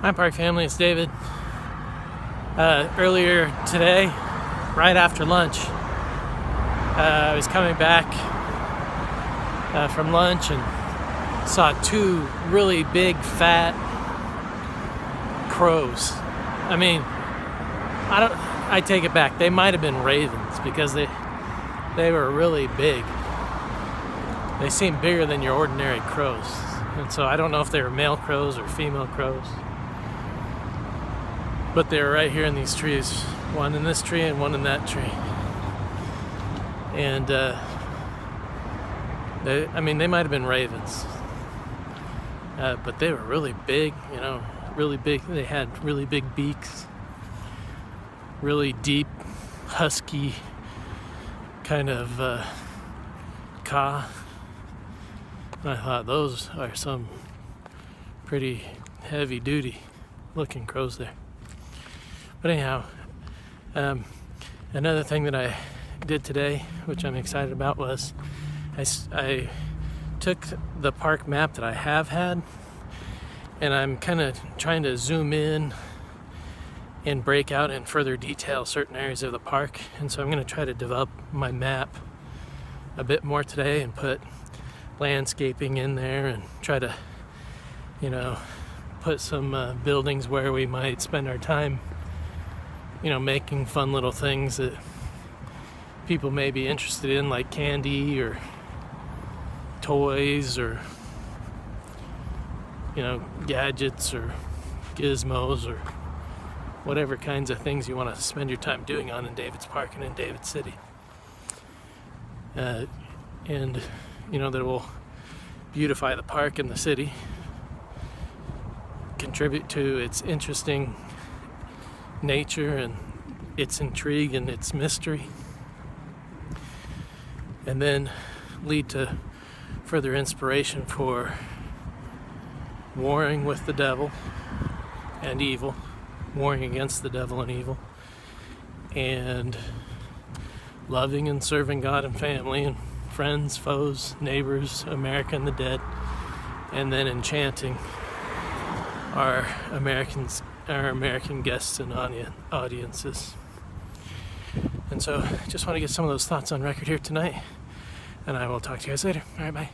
Hi Park family, it's David. Earlier today, right after lunch, I was coming back from lunch and saw two really big fat crows. I take it back. They might have been ravens because they were really big. They seemed bigger than your ordinary crows. And so I don't know if they were male crows or female crows. But they were right here in these trees. One in this tree and one in that tree. And they might have been ravens. But they were really big, really big. They had really big beaks. Really deep, husky kind of caw. I thought those are some pretty heavy duty looking crows there. But anyhow, another thing that I did today, which I'm excited about, was I took the park map that I have had, and I'm kind of trying to zoom in and break out in further detail certain areas of the park. And so I'm going to try to develop my map a bit more today and put landscaping in there and try to, put some buildings where we might spend our time, making fun little things that people may be interested in, like candy or toys or, gadgets or gizmos or whatever kinds of things you want to spend your time doing on in David's Park and in David City. That will beautify the park and the city, contribute to its interesting nature and its intrigue and its mystery, and then lead to further inspiration for warring with the devil and evil, warring against the devil and evil, and loving and serving God and family and friends, foes, neighbors, America and the dead, and then enchanting our American guests and audiences. And so I just want to get some of those thoughts on record here tonight, and I will talk to you guys later. All right, bye.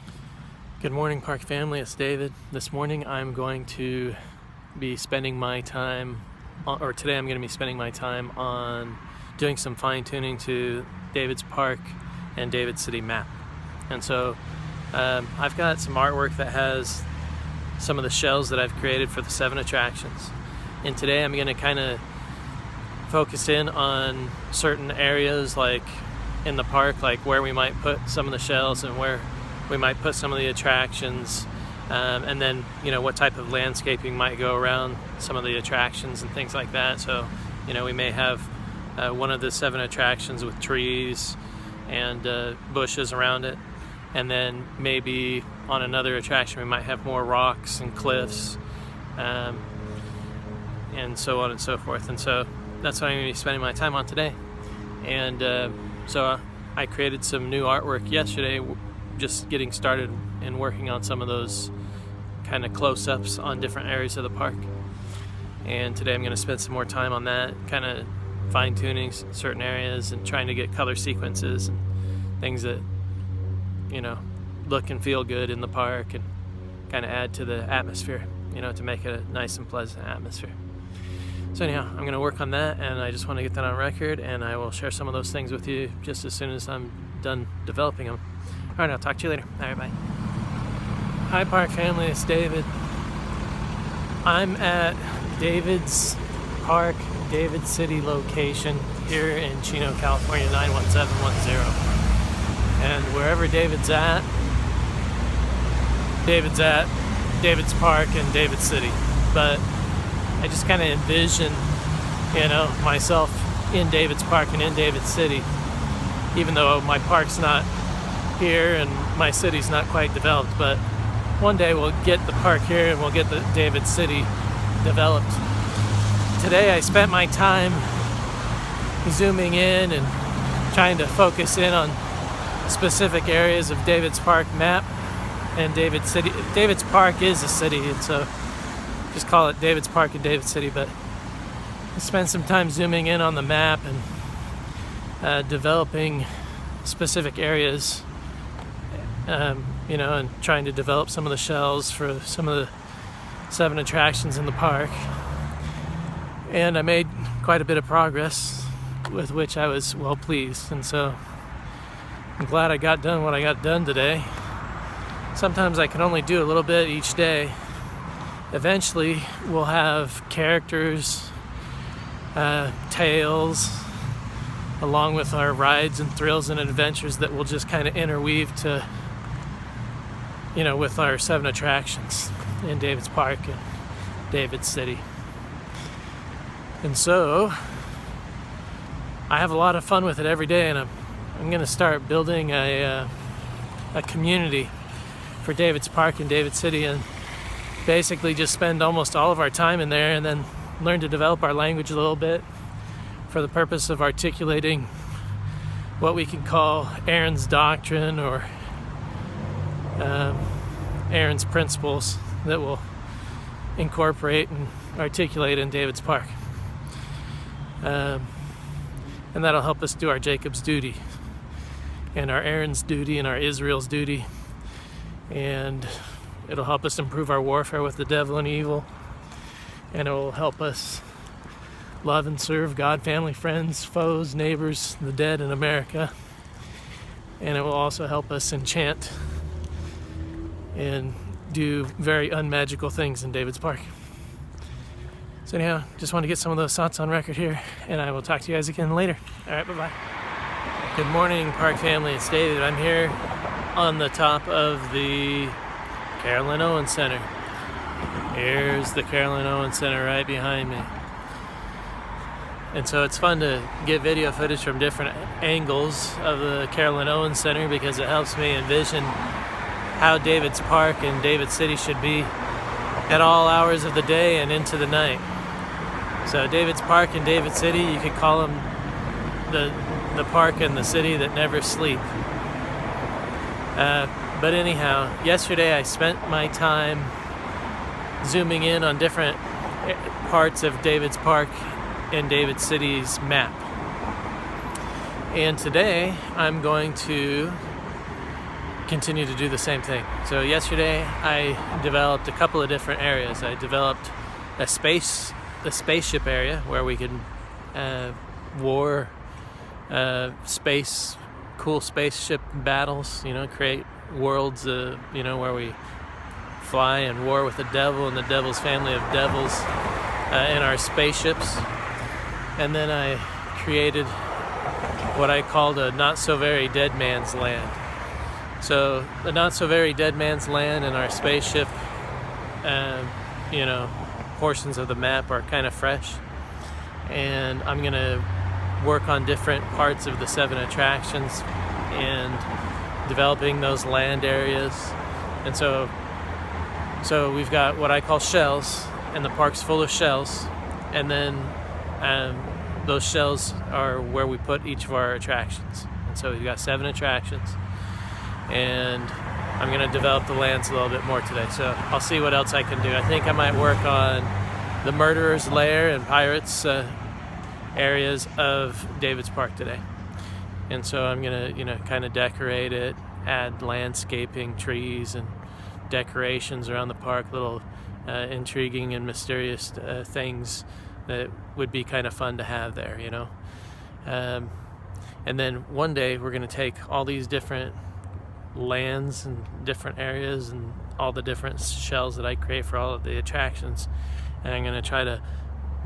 Good morning, Park family. It's David. This morning I'm going to be spending my time, today I'm going to be spending my time on doing some fine-tuning to David's Park and David City map. And so I've got some artwork that has some of the shells that I've created for the 7 attractions. And today I'm going to kind of focus in on certain areas like in the park, like where we might put some of the shells and where we might put some of the attractions, and then what type of landscaping might go around some of the attractions and things like that. So we may have one of the 7 attractions with trees and bushes around it, and then maybe on another attraction we might have more rocks and cliffs, and so on and so forth. And so that's what I'm going to be spending my time on today. And so I created some new artwork yesterday, just getting started and working on some of those kind of close-ups on different areas of the park. And today I'm going to spend some more time on that, kind of fine-tuning certain areas and trying to get color sequences and things that look and feel good in the park and kind of add to the atmosphere, to make it a nice and pleasant atmosphere. So anyhow, I'm going to work on that, and I just want to get that on record, and I will share some of those things with you just as soon as I'm done developing them. All right, I'll talk to you later. All right, bye. Hi Park family, it's David. I'm at David's Park, David City location here in Chino, California, 91710. And wherever David's at David's Park and David City. But I just kind of envision, myself in David's Park and in David City, even though my park's not here and my city's not quite developed. But one day we'll get the park here and we'll get the David City developed. Today I spent my time zooming in and trying to focus in on specific areas of David's Park map and David City. David's Park is a city, and so just call it David's Park in David City, but I spent some time zooming in on the map and developing specific areas, and trying to develop some of the shells for some of the 7 attractions in the park. And I made quite a bit of progress, with which I was well pleased. And so I'm glad I got done what I got done today. Sometimes I can only do a little bit each day. Eventually we'll have characters, tales, along with our rides and thrills and adventures that will just kind of interweave to, with our 7 attractions in David's Park and David City. And so I have a lot of fun with it every day, and I'm going to start building a community for David's Park and David City, and basically just spend almost all of our time in there, and then learn to develop our language a little bit for the purpose of articulating what we can call Eryn's doctrine, or Eryn's principles that we'll incorporate and articulate in David's Park. And that'll help us do our Jacob's duty, and our Eryn's duty, and our Israel's duty. And it'll help us improve our warfare with the devil and evil. And it will help us love and serve God, family, friends, foes, neighbors, the dead in America. And it will also help us enchant and do very unmagical things in David's Park. So anyhow, just want to get some of those thoughts on record here, and I will talk to you guys again later. All right, bye-bye. Good morning, Park family. It's David. I'm here on the top of the Carolyn Owens Center. Here's the Carolyn Owens Center right behind me. And so it's fun to get video footage from different angles of the Carolyn Owens Center, because it helps me envision how David's Park and David City should be at all hours of the day and into the night. So David's Park and David City, you could call them the park and the city that never sleep. But anyhow, yesterday I spent my time zooming in on different parts of David's Park and David City's map. And today I'm going to continue to do the same thing. So yesterday I developed a couple of different areas. I developed a spaceship area where we could war cool spaceship battles, create worlds, where we fly and war with the devil and the devil's family of devils in our spaceships. And then I created what I called a not so very dead man's land. So the not so very dead man's land and our spaceship, portions of the map are kind of fresh. And I'm going to work on different parts of the 7 attractions and developing those land areas. And so we've got what I call shells, and the park's full of shells. And then those shells are where we put each of our attractions. And so we've got 7 attractions. And I'm going to develop the lands a little bit more today. So I'll see what else I can do. I think I might work on the Murderer's Lair and Pirates areas of David's Park today. And so I'm going to, kind of decorate it, add landscaping, trees, and decorations around the park, little intriguing and mysterious things that would be kind of fun to have there, And then one day we're going to take all these different lands and different areas and all the different shells that I create for all of the attractions, and I'm going to try to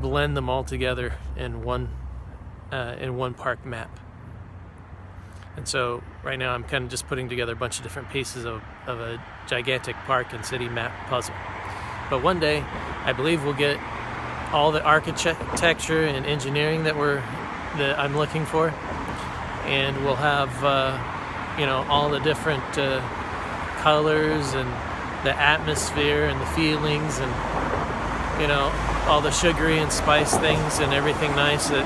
blend them all together in one park map. And so right now I'm kind of just putting together a bunch of different pieces of a gigantic park and city map puzzle. But one day I believe we'll get all the architecture and engineering that I'm looking for, and we'll have all the different colors and the atmosphere and the feelings and all the sugary and spice things and everything nice that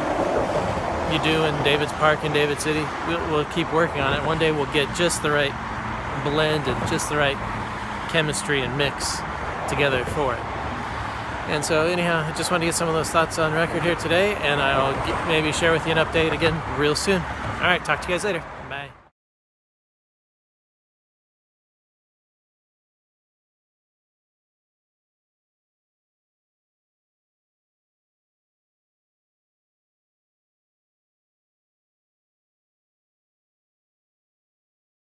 you do in David's Park and David City. We'll keep working on it. One day we'll get just the right blend and just the right chemistry and mix together for it. And so anyhow, I just wanted to get some of those thoughts on record here today, and I'll maybe share with you an update again real soon. All right, talk to you guys later.